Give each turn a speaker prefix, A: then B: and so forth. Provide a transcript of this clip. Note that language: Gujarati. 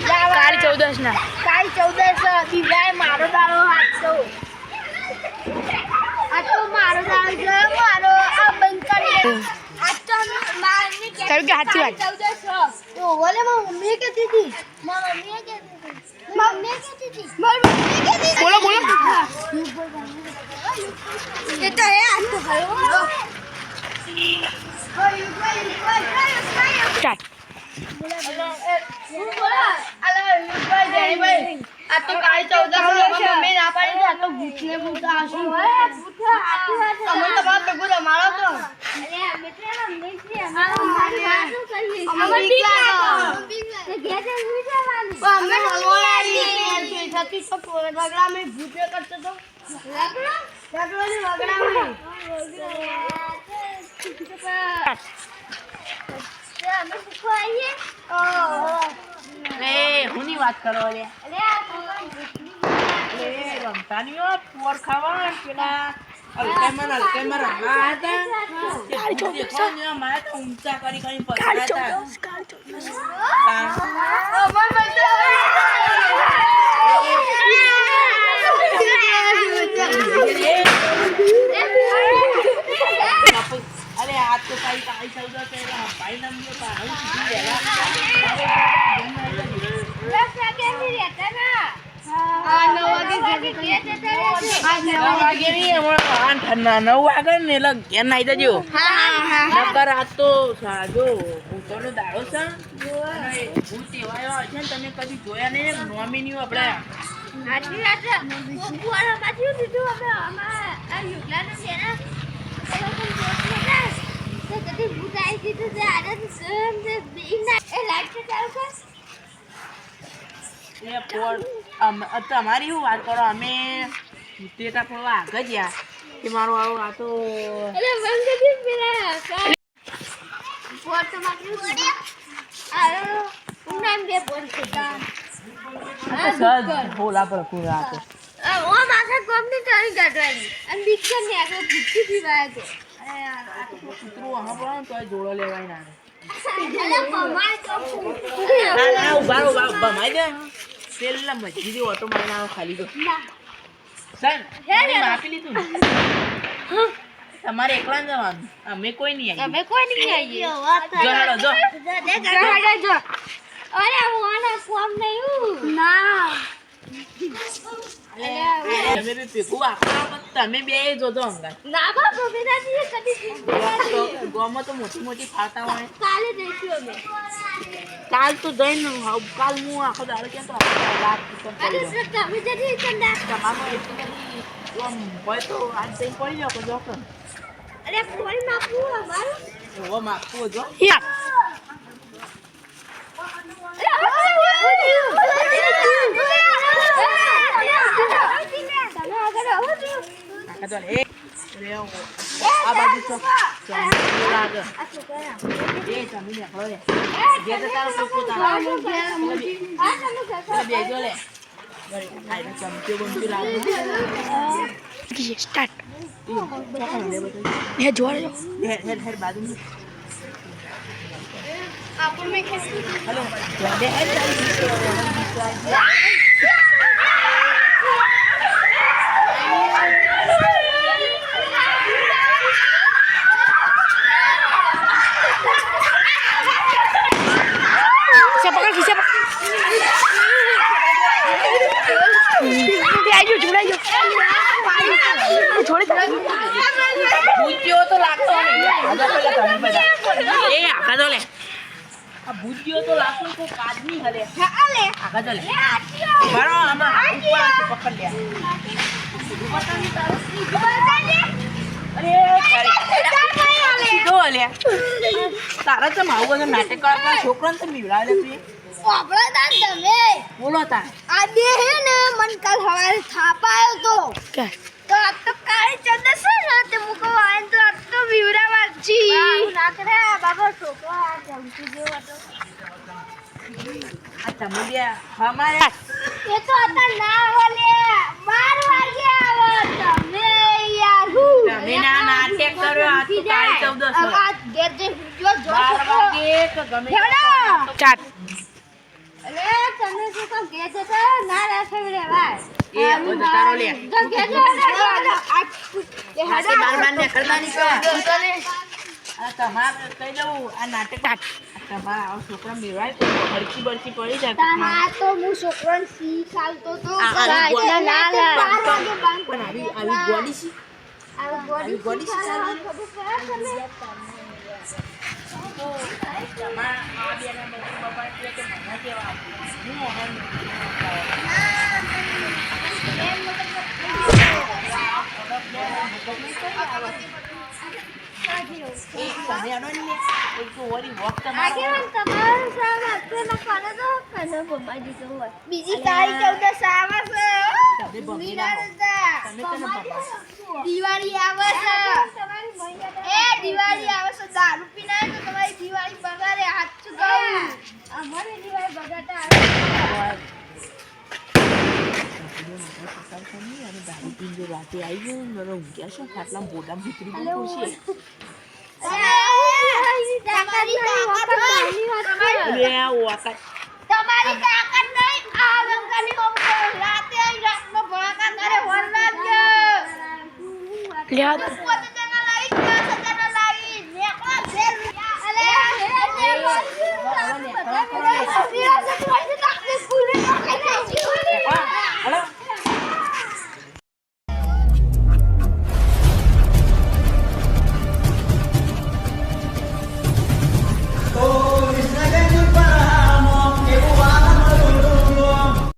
A: કાળી 14 ના
B: કાળી 14 દીવડાએ મારો દાડો હાથસો આ તો મારો દાડો છે મારો આ બંધ કરી આ તો મારની કે
A: સાચી વાત
B: 14 તો ઓલે મમ્મી કહેતી હતી મમ્મી કહેતી હતી
A: બોલો બોલો
B: એ તો હે આ તો હલો
A: સ્ટાર્ટ
B: આ તો કાળી 14 મમ્મી ના પાડી આ તો ભૂતને ભૂતા આશું અમે તમારા ભેગું રમાડો તો અરે અમે તો રમીએ અમારો મારી વાતો કરીએ અમે બીક લાગે અમે હલવાડી થતી તો વગડા મે ભૂતે કરતો તો વગડાની વગડા અમે શીખવાઈએ
A: લે હુંની વાત કરો લે
B: અરે આ
A: રમતાનીઓ પોર ખાવા પેલા અલકેમર રમવા હતા મારે તો ઊંચા કરી પકડા હતા અરે આ તો કઈ કાઈ સૌદા છે ભાઈ નમ્યો પા હું સીધી તમે કદી જોયા નહીં નોમિની તમારી શું વાત કરો અમે તેટા ફરવા આગળ ગયા કે મારો આવો આ તો બોલા પર પૂરા હતો જોડો લેવાય ના ભમાઈ દે પેલા મસ્જિદ ઓટો મારવાનો ખાલી તો આપી લીધું તમારે એકલા જવાનું અમે કોઈ નહીં આવીએ
B: અરે ઓને કોમ નહીં ના
A: તમે બે જોજો અંગા
B: ના બાપા બેદાજી કદી
A: ગોમાં તો મોટી મોટી ફાટા હોય
B: કાલે જઈશું અમે
A: કાલ તો જઈને કાલ હું આખો દાડો કેમ તો
B: અરે તમે જતી કંદા
A: તમારો એટલી હોય તો આજ જઈને પડી જાવ જો
B: અરે ફોન માપું અમારું
A: ઓ માપું જો આ બાજુ તો લાગે એ તમે નીકળો રે જે તો તારો પોતાનો બે જો લે આઈને ચમચો બંચો લાગે
C: સ્ટાર્ટ હે જોડે જો
A: હેર બાજુ
B: આપણ મે ખેસ
A: हेलो दे હેર ભૂજ્યો તો લાગતો એ આખા તો લે આ ભૂજ્યો તો લાગતો કો કાદની હલે
B: આલે
A: આખા તો લે મારો આમાં ઉપર પકડ લે પતાની તારો અરે સીધો લે તારા તો માવું નાટક કરવા છોકરાને તો બીવડાવે તું
B: આપણા દાન તમે
A: બોલો તા
B: આ દે હે ને મન કાલ હવારે થાપાયો તો
C: કે
B: તો આ તો કાળી ચંદ છે ને તે મુકો આન તો આ તો વિવરા વાજી ના કરે બાબા છોકરો આ જમતી જેવો હતો
A: આ તમે બે હમારે
B: એ તો હતા ના ઓલે 12 વાગે આવો તમે યાર હું
A: તમે ના નાટક કરો આ તો કાળી 14
B: આ ઘેર જે જો
A: 12 વાગે કે ગમે
C: ચાર
B: અરે તને શું કહું ઘેર જતો ના રાખે રેવાય
A: એ હવે તો તારો લે
B: તો ઘેર જતો
A: રાતે બાર ને કરવાની તો આ તમારે કહી દઉં આ નાટક તમારા આવા છોકરા મેળવાય તો હરકી બરકી પડી જાય
B: તાના તો હું છોકરાને શીખ આલતો તો
A: આવી
B: ના ના
A: પણ આવી ગોડી છે આવી ગોડી છે તમારા આ બેના મમ્મી પપ્પા એટલે કે મને કેવા હું
B: બીજી તારીખ 14 આવે છે દિવાળી આવે છે દિવાળી આવે છે દારૂ પીને તો તમારી દિવાળી બગાડે હાથ ચુકાવું અમારી દિવાળી બગાડતા
A: રાતે આવી ગયો ને ઊંઘ્યા છે ખાટલા બોડા ભીતરી પૂછી
B: તમારી તાકાત નહીં આ રંગાની રાતે આવી રાતનો ભડાકા કરે વરરાત લ્યા પોતે જના લાવી જના લાવી નેકળા ઘેર અલે